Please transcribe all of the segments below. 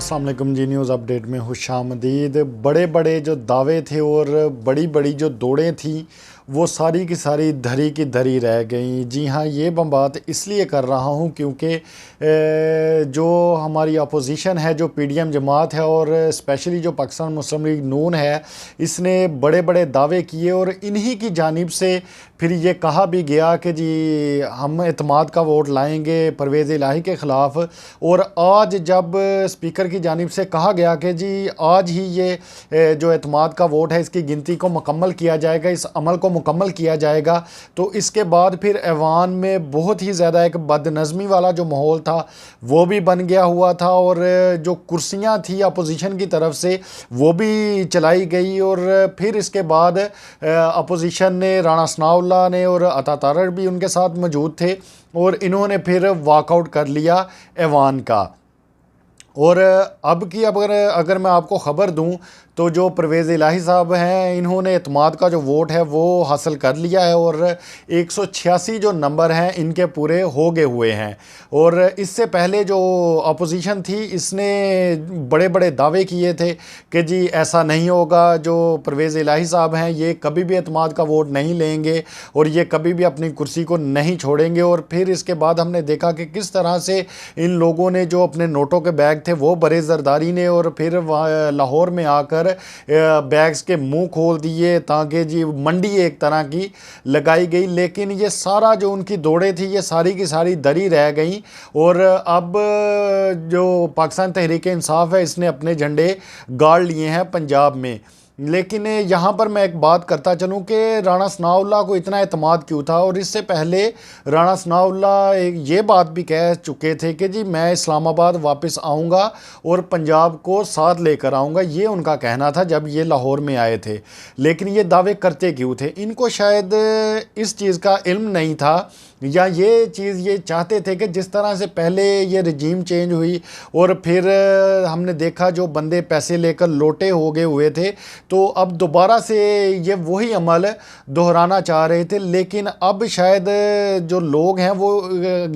अस्सलाम वालेकुम जी। News update में खुशामदीद। बड़े बड़े जो दावे थे और बड़ी बड़ी जो दौड़ें थी वो सारी की सारी धरी की धरी रह गई। जी हाँ, ये मैं बात इसलिए कर रहा हूँ क्योंकि जो हमारी अपोजिशन है, जो पीडीएम जमात है और स्पेशली जो पाकिस्तान मुस्लिम लीग नून है, इसने बड़े बड़े दावे किए और इन्हीं की जानिब से फिर ये कहा भी गया कि जी हम एतमाद का वोट लाएंगे परवेज़ इलाही के ख़िलाफ़। और आज जब स्पीकर की जानिब से कहा गया कि जी आज ही ये जो एतमाद का वोट है इसकी गिनती को मुकम्मल किया जाएगा, इस अमल को मुकम्मल किया जाएगा, तो इसके बाद फिर ऐवान में बहुत ही ज़्यादा एक बदनज़मी वाला जो माहौल था वो भी बन गया हुआ था। और जो कुर्सियाँ थी अपोजिशन की तरफ से वो भी चलाई गई। और फिर इसके बाद अपोजिशन ने, राणा सनाउल्लाह ने और अता तारड़ भी उनके साथ मौजूद थे और इन्होंने फिर वॉकआउट कर लिया ऐवान का। और अब की अगर मैं आपको ख़बर दूं तो जो परवेज़ इलाही साहब हैं, इन्होंने एतमाद का जो वोट है वो हासिल कर लिया है और 186 जो नंबर हैं इनके पूरे हो गए हुए हैं। और इससे पहले जो अपोजिशन थी इसने बड़े बड़े दावे किए थे कि जी ऐसा नहीं होगा, जो परवेज़ इलाही साहब हैं ये कभी भी एतमाद का वोट नहीं लेंगे और ये कभी भी अपनी कुर्सी को नहीं छोड़ेंगे। और फिर इसके बाद हमने देखा कि किस तरह से इन लोगों ने जो अपने नोटों के बैग थे वो बड़े ज़रदारी ने और फिर लाहौर में आकर बैग्स के मुंह खोल दिए ताकि जी मंडी एक तरह की लगाई गई। लेकिन ये सारा जो उनकी दौड़ें थी ये सारी की सारी दरी रह गई। और अब जो पाकिस्तान तहरीक इंसाफ है इसने अपने झंडे गाड़ लिए हैं पंजाब में। लेकिन यहाँ पर मैं एक बात करता चलूँ कि राणा सनाउल्लाह को इतना एतमाद क्यों था। और इससे पहले राणा सनाउल्लाह ये बात भी कह चुके थे कि जी मैं इस्लामाबाद वापस आऊँगा और पंजाब को साथ लेकर आऊँगा, ये उनका कहना था जब ये लाहौर में आए थे। लेकिन ये दावे करते क्यों थे? इनको शायद इस चीज़ का इल्म नहीं था या ये चीज़ ये चाहते थे कि जिस तरह से पहले ये रजीम चेंज हुई और फिर हमने देखा जो बंदे पैसे लेकर लोटे हो गए हुए थे, तो अब दोबारा से ये वही अमल दोहराना चाह रहे थे। लेकिन अब शायद जो लोग हैं वो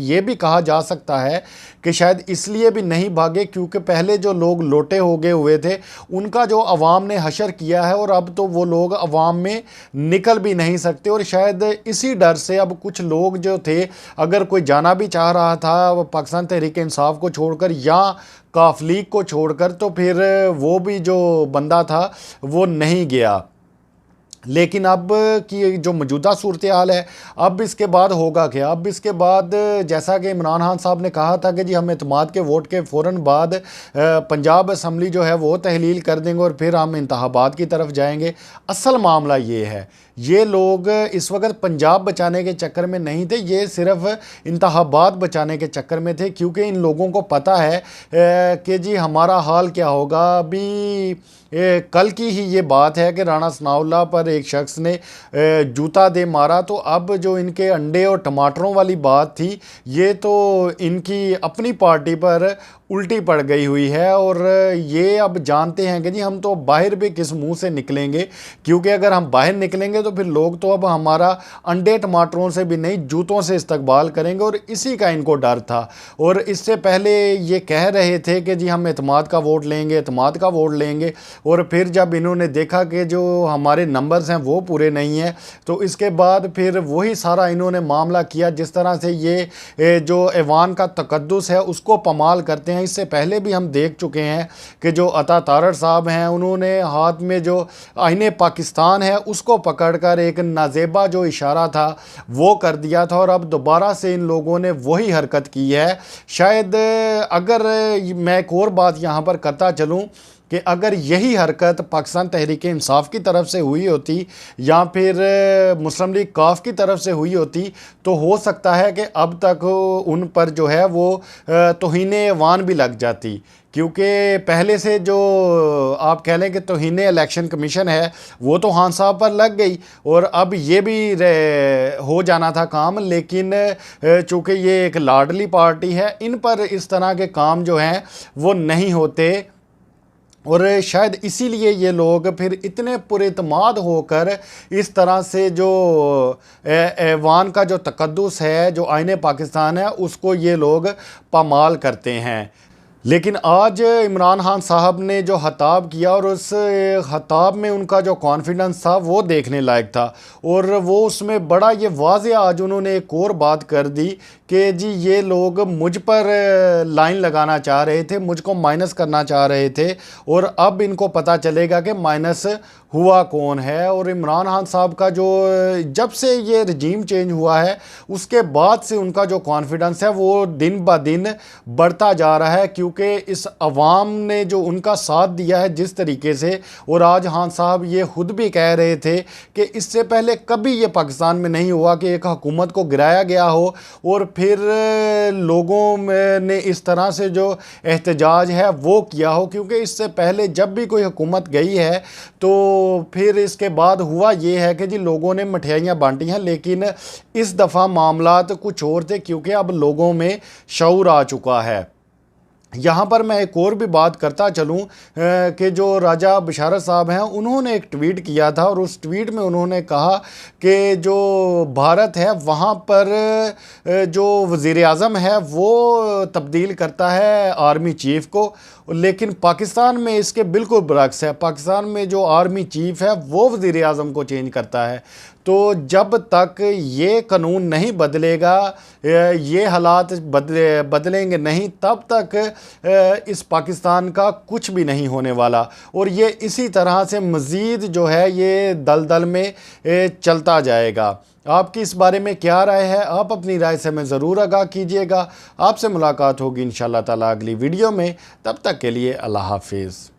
ये भी कहा जा सकता है कि शायद इसलिए भी नहीं भागे क्योंकि पहले जो लोग लोटे हो गए हुए थे उनका जो अवाम ने हशर किया है और अब तो वो लोग अवाम में निकल भी नहीं सकते। और शायद इसी डर से अब कुछ लोग जो थे, अगर कोई जाना भी चाह रहा था पाकिस्तान तहरीक इंसाफ को छोड़कर या काफ लीग को छोड़कर, तो फिर वो भी जो बंदा था वो नहीं गया। लेकिन अब की जो मौजूदा सूरत हाल है, अब इसके बाद होगा क्या? अब इसके बाद जैसा कि इमरान खान साहब ने कहा था कि जी हम एतमाद के वोट के फ़ौरन बाद पंजाब असम्बली जो है वो तहलील कर देंगे और फिर हम इंतखाबात की तरफ जाएंगे। असल मामला ये है, ये लोग इस वक्त पंजाब बचाने के चक्कर में नहीं थे, ये सिर्फ इंतखाबात बचाने के चक्कर में थे क्योंकि इन लोगों को पता है कि जी हमारा हाल क्या होगा। अभी कल की ही ये बात है कि राणा सनाउल्लाह पर एक शख्स ने जूता दे मारा, तो अब जो इनके अंडे और टमाटरों वाली बात थी ये तो इनकी अपनी पार्टी पर उल्टी पड़ गई हुई है। और ये अब जानते हैं कि जी हम तो बाहर भी किस मुंह से निकलेंगे, क्योंकि अगर हम बाहर निकलेंगे तो फिर लोग तो अब हमारा अंडे टमाटरों से भी नहीं जूतों से इस्तकबाल करेंगे। और इसी का इनको डर था। और इससे पहले ये कह रहे थे कि जी हम एतमाद का वोट लेंगे, एतमाद का वोट लेंगे, और फिर जब इन्होंने देखा कि जो हमारे नंबर्स हैं वो पूरे नहीं हैं तो इसके बाद फिर वही सारा इन्होंने मामला किया जिस तरह से ये जो ऐवान का तकद्दुस है उसको पमाल करते हैं। इससे पहले भी हम देख चुके हैं कि जो अता तारड़ साहब हैं उन्होंने हाथ में जो आईने पाकिस्तान है उसको पकड़कर एक नाजेबा जो इशारा था वो कर दिया था। और अब दोबारा से इन लोगों ने वही हरकत की है। शायद अगर मैं एक और बात यहाँ पर करता चलूँ कि अगर यही हरकत पाकिस्तान तहरीक इंसाफ की तरफ से हुई होती या फिर मुस्लिम लीग काफ की तरफ से हुई होती तो हो सकता है कि अब तक उन पर जो है वो तौहीन-ए-ऐवान भी लग जाती। क्योंकि पहले से जो आप कह लें कि तौहीन इलेक्शन कमीशन है वो तो खान साहब पर लग गई और अब ये भी हो जाना था काम। लेकिन चूँकि ये एक लाडली पार्टी है, इन पर इस तरह के काम जो हैं वो नहीं होते। और शायद इसीलिए ये लोग फिर इतने पुरएतमाद होकर इस तरह से जो ऐवान का जो तकद्दुस है, जो आईने पाकिस्तान है, उसको ये लोग पामाल करते हैं। लेकिन आज इमरान खान साहब ने जो खिताब किया और उस खिताब में उनका जो कॉन्फिडेंस था वो देखने लायक था। और वो उसमें बड़ा ये वाज़े आज उन्होंने एक और बात कर दी कि जी ये लोग मुझ पर लाइन लगाना चाह रहे थे, मुझको माइनस करना चाह रहे थे, और अब इनको पता चलेगा कि माइनस हुआ कौन है। और इमरान खान साहब का जो जब से ये रजीम चेंज हुआ है उसके बाद से उनका जो कॉन्फिडेंस है वो दिन ब दिन बढ़ता जा रहा है, क्योंकि इस अवाम ने जो उनका साथ दिया है जिस तरीके से। और आज खान साहब ये खुद भी कह रहे थे कि इससे पहले कभी ये पाकिस्तान में नहीं हुआ कि एक हुकूमत को गिराया गया हो और फिर लोगों ने इस तरह से जो एहतजाज है वो किया हो, क्योंकि इससे पहले जब भी कोई हुकूमत गई है तो फिर इसके बाद हुआ ये है कि जी लोगों ने मिठाइयाँ बांटी हैं। लेकिन इस दफ़ा मामलात कुछ और थे, क्योंकि अब लोगों में शऊर आ चुका है। यहाँ पर मैं एक और भी बात करता चलूँ कि जो राजा बशारत साहब हैं उन्होंने एक ट्वीट किया था, और उस ट्वीट में उन्होंने कहा कि जो भारत है वहाँ पर जो वज़ीर आज़म है वो तब्दील करता है आर्मी चीफ़ को, लेकिन पाकिस्तान में इसके बिल्कुल बरक्स है। पाकिस्तान में जो आर्मी चीफ़ है वो वज़ीर आज़म को चेंज करता है। तो जब तक ये कानून नहीं बदलेगा, ये हालात बदलेंगे नहीं, तब तक इस पाकिस्तान का कुछ भी नहीं होने वाला। और ये इसी तरह से मज़ीद जो है ये दलदल में चलता जाएगा। आपकी इस बारे में क्या राय है? आप अपनी राय से हमें ज़रूर आगाह कीजिएगा। आपसे मुलाकात होगी इंशाअल्लाह ताला अगली वीडियो में। तब तक के लिए अल्लाह हाफिज़।